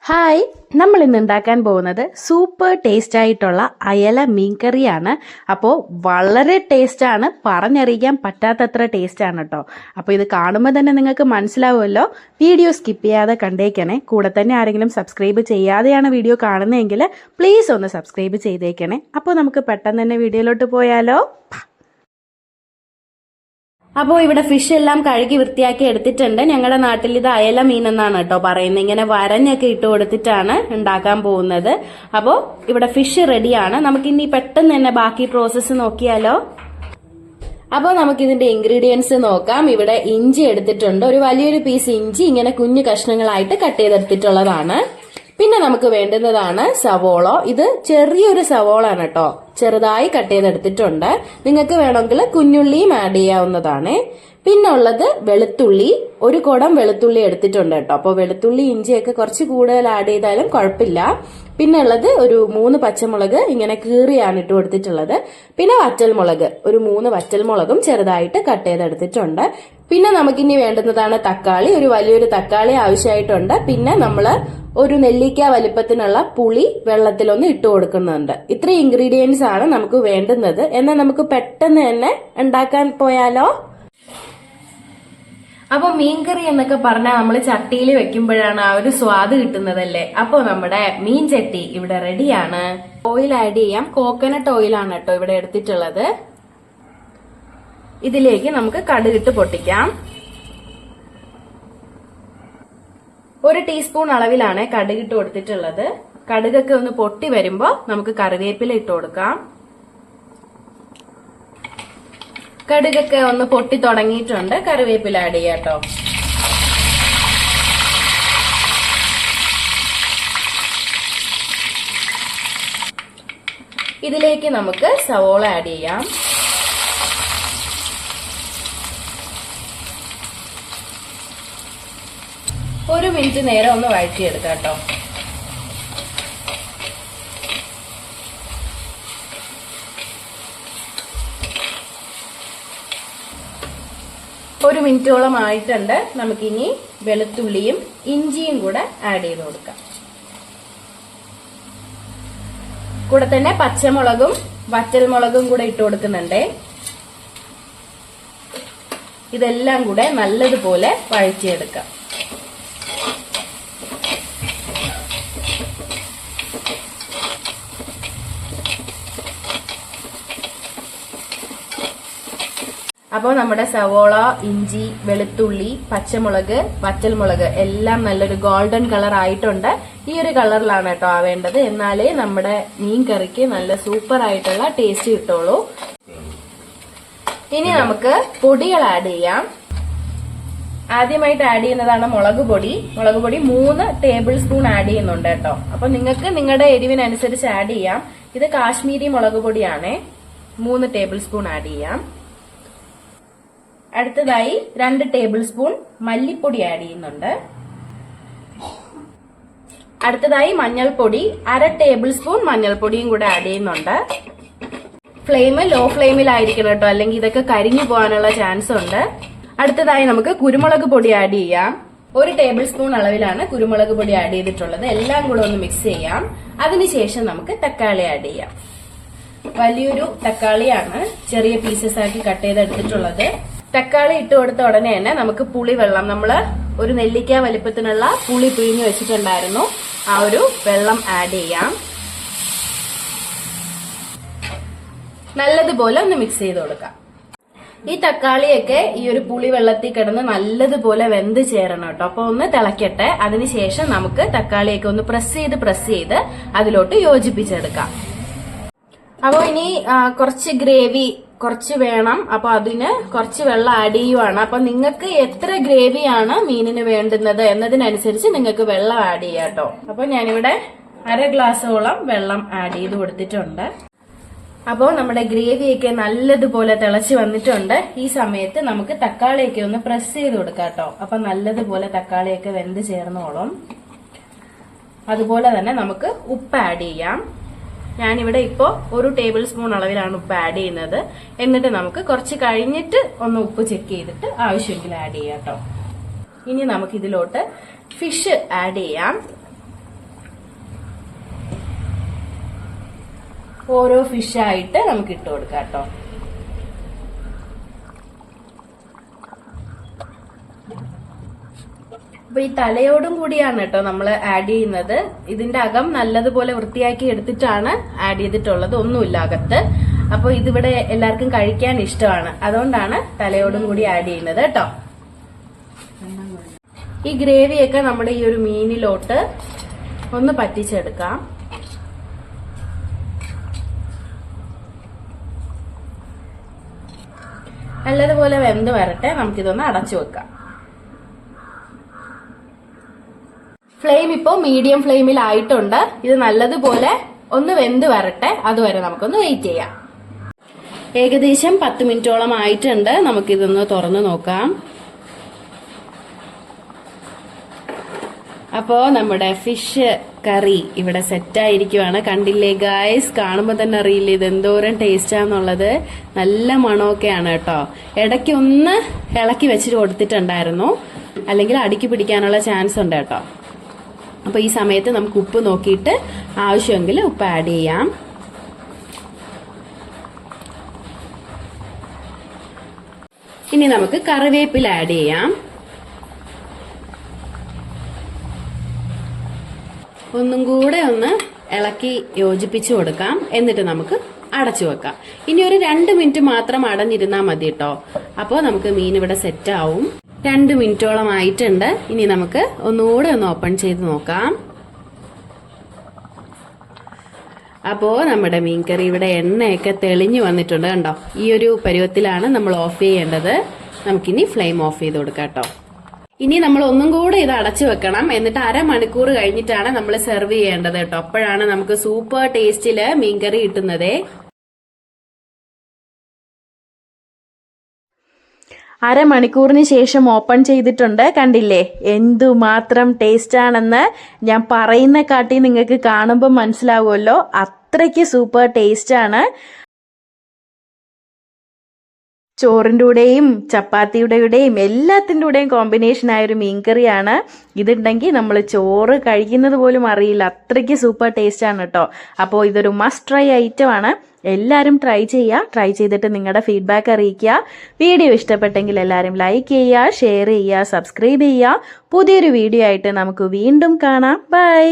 Hi, നമ്മൾ ഇന്ന് ഉണ്ടാക്കാൻ പോകുന്നത് സൂപ്പർ ടേസ്റ്റ് ആയിട്ടുള്ള അയല മീൻകറിയാണ്. അപ്പോൾ വളരെ ടേസ്റ്റാണ്, പറഞ്ഞറിയിക്കാൻ പറ്റാത്തത്ര ടേസ്റ്റാണ് കേട്ടോ. അപ്പോൾ ഇത് കാണുമ്പോൾ തന്നെ നിങ്ങൾക്ക് മനസ്സിലാവുമല്ലോ. വീഡിയോ സ്കിപ്പ് ചെയ്യാതെ കണ്ടേക്കണേ. കൂടെ തന്നെ ആരെങ്കിലും സബ്സ്ക്രൈബ് ചെയ്യാതെയാണ് വീഡിയോ കാണുന്നതെങ്കിൽ പ്ലീസ് ഒന്ന് സബ്സ്ക്രൈബ് ചെയ്തേക്കണേ. അപ്പോൾ നമുക്ക് പെട്ടെന്ന് തന്നെ വീഡിയോയിലോട്ട് പോയാലോ. അപ്പോൾ ഇവിടെ ഫിഷ് എല്ലാം കഴുകി വൃത്തിയാക്കി എടുത്തിട്ടുണ്ട്. ഞങ്ങളുടെ നാട്ടിൽ ഇത് അയല മീൻ എന്നാണ് കേട്ടോ പറയുന്നത്. ഇങ്ങനെ വരഞ്ഞൊക്കെ ഇട്ട് കൊടുത്തിട്ടാണ് ഉണ്ടാക്കാൻ പോകുന്നത്. അപ്പോൾ ഇവിടെ ഫിഷ് റെഡിയാണ്. നമുക്കിനി പെട്ടെന്ന് തന്നെ ബാക്കി പ്രോസസ്സ് നോക്കിയാലോ. അപ്പോൾ നമുക്കിതിന്റെ ഇൻഗ്രീഡിയൻസ് നോക്കാം. ഇവിടെ ഇഞ്ചി എടുത്തിട്ടുണ്ട്. ഒരു വലിയൊരു പീസ് ഇഞ്ചി ഇങ്ങനെ കുഞ്ഞു കഷ്ണങ്ങളായിട്ട് കട്ട് ചെയ്തെടുത്തിട്ടുള്ളതാണ്. പിന്നെ നമുക്ക് വേണ്ടുന്നതാണ് സവോള. ഇത് ചെറിയൊരു സവോള ആണ് കേട്ടോ, ചെറുതായി കട്ട് ചെയ്തെടുത്തിട്ടുണ്ട്. നിങ്ങൾക്ക് വേണമെങ്കിൽ കുഞ്ഞുള്ളിയും ആഡ് ചെയ്യാവുന്നതാണ്. പിന്നെ ഉള്ളത് വെളുത്തുള്ളി, ഒരു കുടം വെളുത്തുള്ളി എടുത്തിട്ടുണ്ട് കേട്ടോ. അപ്പോൾ വെളുത്തുള്ളി ഇഞ്ചിയൊക്കെ കുറച്ച് കൂടുതൽ ആഡ് ചെയ്താലും കുഴപ്പമില്ല. പിന്നെ ഉള്ളത് ഒരു 3 പച്ചമുളക് ഇങ്ങനെ കീറിയാണ് ഇട്ട് കൊടുത്തിട്ടുള്ളത്. പിന്നെ വറ്റൽമുളക്, ഒരു 3 വറ്റൽമുളകും ചെറുതായിട്ട് കട്ട് ചെയ്തെടുത്തിട്ടുണ്ട്. പിന്നെ നമുക്കിനി വേണ്ടുന്നതാണ് തക്കാളി. ഒരു വലിയൊരു തക്കാളി ആവശ്യമായിട്ടുണ്ട്. പിന്നെ നമ്മള് ഒരു നെല്ലിക്ക വലിപ്പത്തിനുള്ള പുളി വെള്ളത്തിലൊന്ന് ഇട്ട് കൊടുക്കുന്നുണ്ട്. ഇത്രയും ഇൻഗ്രീഡിയൻസ് ആണ് നമുക്ക് വേണ്ടുന്നത്. എന്നാൽ നമുക്ക് പെട്ടെന്ന് തന്നെ ഉണ്ടാക്കാൻ പോയാലോ. അപ്പൊ മീൻകറി എന്നൊക്കെ പറഞ്ഞാൽ നമ്മൾ ചട്ടിയിൽ വെക്കുമ്പോഴാണ് ആ ഒരു സ്വാദ് കിട്ടുന്നതല്ലേ. അപ്പൊ നമ്മുടെ മീൻ ചട്ടി ഇവിടെ റെഡിയാണ്. ഓയിൽ ആഡ് ചെയ്യാം. കോക്കനട്ട് ഓയിലാണ് കേട്ടോ ഇവിടെ എടുത്തിട്ടുള്ളത്. ഇതിലേക്ക് നമുക്ക് കടുകിട്ട് പൊട്ടിക്കാം. 1 ടീസ്പൂൺ അളവിലാണ് കടുകിട്ട് കൊടുത്തിട്ടുള്ളത്. കടുകൊക്കെ ഒന്ന് പൊട്ടി വരുമ്പോ നമുക്ക് കറിവേപ്പില ഇട്ട് കൊടുക്കാം. കടുകൊക്കെ ഒന്ന് പൊട്ടി തുടങ്ങിയിട്ടുണ്ട്. കറിവേപ്പില ആഡ് ചെയ്യാം കേട്ടോ. ഇതിലേക്ക് നമുക്ക് സവോള ആഡ് ചെയ്യാം. ഒരു മിനിറ്റ് നേരം ഒന്ന് വഴറ്റിയെടുക്കാം കേട്ടോ. ഒരു മിനിറ്റോളം ആയിട്ടുണ്ട്. നമുക്കിനി വെളുത്തുള്ളിയും ഇഞ്ചിയും കൂടെ ആഡ് ചെയ്ത് കൊടുക്കാം. കൂടെ തന്നെ പച്ചമുളകും വറ്റൽമുളകും കൂടെ ഇട്ട് കൊടുക്കുന്നുണ്ടേ. ഇതെല്ലാം കൂടെ നല്ലതുപോലെ വഴറ്റിയെടുക്കാം. അപ്പോൾ നമ്മുടെ സവോള, ഇഞ്ചി, വെളുത്തുള്ളി, പച്ചമുളക്, വറ്റൽമുളക് എല്ലാം നല്ലൊരു ഗോൾഡൻ കളർ ആയിട്ടുണ്ട്. ഈ ഒരു കളറിലാണ് കേട്ടോ ആവേണ്ടത്. എന്നാലേ നമ്മുടെ മീൻ കറിക്ക് നല്ല സൂപ്പർ ആയിട്ടുള്ള ടേസ്റ്റ് കിട്ടുള്ളൂ. ഇനി നമുക്ക് പൊടികൾ ആഡ് ചെയ്യാം. ആദ്യമായിട്ട് ആഡ് ചെയ്യുന്നതാണ് മുളക് പൊടി. മുളക് പൊടി 3 ടേബിൾ സ്പൂൺ ആഡ് ചെയ്യുന്നുണ്ട് കേട്ടോ. അപ്പൊ നിങ്ങൾക്ക് നിങ്ങളുടെ എരിവിനനുസരിച്ച് ആഡ് ചെയ്യാം. ഇത് കാശ്മീരി മുളക് പൊടിയാണ്. 3 ടേബിൾ സ്പൂൺ ആഡ് ചെയ്യാം. അടുത്തതായി 2 ടേബിൾ സ്പൂൺ മല്ലിപ്പൊടി ആഡ് ചെയ്യുന്നുണ്ട്. അടുത്തതായി മഞ്ഞൾപ്പൊടി 1/2 ടേബിൾ സ്പൂൺ മഞ്ഞൾപ്പൊടിയും കൂടെ ആഡ് ചെയ്യുന്നുണ്ട്. ഫ്ലെയിം ലോ ഫ്ലെയിമിലായിരിക്കണം കേട്ടോ, അല്ലെങ്കിൽ ഇതൊക്കെ കരിഞ്ഞു പോകാനുള്ള ചാൻസ് ഉണ്ട്. അടുത്തതായി നമുക്ക് കുരുമുളക് പൊടി ആഡ് ചെയ്യാം. 1 ടേബിൾ സ്പൂൺ അളവിലാണ് കുരുമുളക് പൊടി ആഡ് ചെയ്തിട്ടുള്ളത്. എല്ലാം കൂടെ ഒന്ന് മിക്സ് ചെയ്യാം. അതിനുശേഷം നമുക്ക് തക്കാളി ആഡ് ചെയ്യാം. വലിയൊരു തക്കാളിയാണ് ചെറിയ പീസസ് ആക്കി കട്ട് ചെയ്തെടുത്തിട്ടുള്ളത്. തക്കാളി ഇട്ട് കൊടുത്ത ഉടനെ തന്നെ നമുക്ക് പുളി വെള്ളം, നമ്മള് ഒരു നെല്ലിക്ക വലിപ്പത്തിനുള്ള പുളി പിഴിഞ്ഞു വെച്ചിട്ടുണ്ടായിരുന്നു. ആ ഒരു വെള്ളം ആഡ് ചെയ്യാം. നല്ലതുപോലെ ഒന്ന് മിക്സ് ചെയ്ത് കൊടുക്കാം. ഈ തക്കാളിയൊക്കെ ഈ ഒരു പുളി വെള്ളത്തിൽ കിടന്ന് നല്ലതുപോലെ വെന്ത് ചേരണം കേട്ടോ. അപ്പൊ ഒന്ന് തിളക്കട്ടെ. അതിനുശേഷം നമുക്ക് തക്കാളിയൊക്കെ ഒന്ന് പ്രസ് ചെയ്ത് അതിലോട്ട് യോജിപ്പിച്ചെടുക്കാം. അപ്പൊ ഇനി കുറച്ച് ഗ്രേവി കുറച്ച് വേണം. അപ്പൊ അതിന് കുറച്ച് വെള്ളം ആഡ് ചെയ്യുവാണ്. അപ്പൊ നിങ്ങൾക്ക് എത്ര ഗ്രേവിയാണ് മീനിന് വേണ്ടുന്നത് എന്നതിനനുസരിച്ച് നിങ്ങൾക്ക് വെള്ളം ആഡ് ചെയ്യാം കേട്ടോ. അപ്പൊ ഞാനിവിടെ 1/2 ഗ്ലാസോളം വെള്ളം ആഡ് ചെയ്ത് കൊടുത്തിട്ടുണ്ട്. അപ്പോൾ നമ്മുടെ ഗ്രേവിയൊക്കെ നല്ലതുപോലെ തിളച്ച് വന്നിട്ടുണ്ട്. ഈ സമയത്ത് നമുക്ക് തക്കാളിയൊക്കെ ഒന്ന് പ്രസ് ചെയ്ത് കൊടുക്കാം കേട്ടോ. അപ്പൊ നല്ലതുപോലെ തക്കാളിയൊക്കെ വെന്ത് ചേർന്നോളും. അതുപോലെ തന്നെ നമുക്ക് ഉപ്പ് ആഡ് ചെയ്യാം. ഞാനിവിടെ ഇപ്പോൾ 1 ടേബിൾ സ്പൂൺ അളവിലാണ് ഉപ്പ് ആഡ് ചെയ്യുന്നത്. എന്നിട്ട് നമുക്ക് കുറച്ച് കഴിഞ്ഞിട്ട് ഒന്ന് ഉപ്പ് ചെക്ക് ചെയ്തിട്ട് ആവശ്യമെങ്കിൽ ആഡ് ചെയ്യാം കേട്ടോ. ഇനി നമുക്ക് ഇതിലോട്ട് ഫിഷ് ആഡ് ചെയ്യാം. ഓരോ ഫിഷായിട്ട് നമുക്ക് ഇട്ട് കൊടുക്കാം കേട്ടോ. അപ്പൊ ഈ തലയോടും കൂടിയാണ് കേട്ടോ നമ്മൾ ആഡ് ചെയ്യുന്നത്. ഇതിന്റെ അകം നല്ലതുപോലെ വൃത്തിയാക്കി എടുത്തിട്ടാണ് ആഡ് ചെയ്തിട്ടുള്ളത്, ഒന്നുമില്ല അകത്ത്. അപ്പൊ ഇതിവിടെ എല്ലാവർക്കും കഴിക്കാൻ ഇഷ്ടമാണ്, അതുകൊണ്ടാണ് തലയോടും കൂടി ആഡ് ചെയ്യുന്നത് കേട്ടോ. ഈ ഗ്രേവിയൊക്കെ നമ്മുടെ ഈ ഒരു മീനിലോട്ട് ഒന്ന് പറ്റിച്ചെടുക്കാം. നല്ലതുപോലെ വെന്ത് വരട്ടെ, നമുക്കിതൊന്ന് അടച്ചു വെക്കാം. ഫ്ലെയിം ഇപ്പോൾ മീഡിയം ഫ്ലെയിമിൽ ആയിട്ടുണ്ട്. ഇത് നല്ലതുപോലെ ഒന്ന് വെന്ത് വരട്ടെ, അതുവരെ നമുക്കൊന്ന് വെയിറ്റ് ചെയ്യാം. ഏകദേശം 10 മിനിറ്റോളം ആയിട്ടുണ്ട്. നമുക്കിതൊന്ന് തുറന്നു നോക്കാം. അപ്പോ നമ്മുടെ ഫിഷ് കറി ഇവിടെ സെറ്റായിരിക്കുവാണ്. കണ്ടില്ലേ ഗായ്സ്, കാണുമ്പോൾ തന്നെ അറിയില്ലേ ഇത് എന്തോരം ടേസ്റ്റാന്നുള്ളത്. നല്ല മണമൊക്കെയാണ് കേട്ടോ. ഇടയ്ക്ക് ഒന്ന് ഇളക്കി വെച്ചിട്ട് കൊടുത്തിട്ടുണ്ടായിരുന്നു, അല്ലെങ്കിൽ അടിക്ക് പിടിക്കാനുള്ള ചാൻസ് ഉണ്ട് കേട്ടോ. അപ്പൊ ഈ സമയത്ത് നമുക്ക് ഉപ്പ് നോക്കിയിട്ട് ആവശ്യമെങ്കിൽ ഉപ്പ് ആഡ് ചെയ്യാം. ഇനി നമുക്ക് കറിവേപ്പില ആഡ് ചെയ്യാം. ഒന്നും കൂടെ ഒന്ന് ഇളക്കി യോജിപ്പിച്ചു കൊടുക്കാം. എന്നിട്ട് നമുക്ക് അടച്ചു വെക്കാം. ഇനി ഒരു 2 മിനിറ്റ് മാത്രം അടഞ്ഞിരുന്നാൽ മതി കേട്ടോ. അപ്പോൾ നമുക്ക് മീൻ ഇവിടെ സെറ്റ് ആവും. 2 മിനിറ്റോളം ആയിട്ടുണ്ട്. ഇനി നമുക്ക് ഒന്നുകൂടെ ഒന്ന് ഓപ്പൺ ചെയ്ത് നോക്കാം. അപ്പോ നമ്മുടെ മീൻകറി ഇവിടെ എണ്ണയൊക്കെ തെളിഞ്ഞു വന്നിട്ടുണ്ട് കണ്ടോ. ഈ ഒരു പരുവത്തിലാണ് നമ്മൾ ഓഫ് ചെയ്യേണ്ടത്. നമുക്കിനി ഫ്ലെയിം ഓഫ് ചെയ്ത് കൊടുക്കാം കേട്ടോ. ഇനി നമ്മൾ ഒന്നും കൂടെ ഇത് അടച്ചു വെക്കണം. എന്നിട്ട് 1/2 മണിക്കൂർ കഴിഞ്ഞിട്ടാണ് നമ്മൾ സെർവ് ചെയ്യേണ്ടത് കേട്ടോ. അപ്പോഴാണ് നമുക്ക് സൂപ്പർ ടേസ്റ്റില് മീൻകറി കിട്ടുന്നത്. 1/2 മണിക്കൂറിന് ശേഷം ഓപ്പൺ ചെയ്തിട്ടുണ്ട്. കണ്ടില്ലേ എന്തുമാത്രം ടേസ്റ്റ് ആണെന്ന്. ഞാൻ പറയുന്ന കാട്ടി നിങ്ങൾക്ക് കാണുമ്പോൾ മനസ്സിലാവുമല്ലോ, അത്രയ്ക്ക് സൂപ്പർ ടേസ്റ്റ് ആണ്. ചോറിൻ്റെ കൂടെയും ചപ്പാത്തിയുടെയും എല്ലാത്തിൻ്റെ കൂടെയും കോമ്പിനേഷൻ ആയ ഒരു മീൻകറിയാണ്. ഇതുണ്ടെങ്കിൽ നമ്മൾ ചോറ് കഴിക്കുന്നത് പോലും അറിയില്ല, അത്രയ്ക്ക് സൂപ്പർ ടേസ്റ്റ് ആണ് കേട്ടോ. അപ്പോൾ ഇതൊരു മസ്റ്റ് ട്രൈ ഐറ്റം ആണ്. എല്ലാവരും ട്രൈ ചെയ്യുക. ട്രൈ ചെയ്തിട്ട് നിങ്ങളുടെ ഫീഡ്ബാക്ക് അറിയിക്കുക. വീഡിയോ ഇഷ്ടപ്പെട്ടെങ്കിൽ എല്ലാവരും ലൈക്ക് ചെയ്യുക, ഷെയർ ചെയ്യുക, സബ്സ്ക്രൈബ് ചെയ്യുക. പുതിയൊരു വീഡിയോ ആയിട്ട് നമുക്ക് വീണ്ടും കാണാം. ബൈ.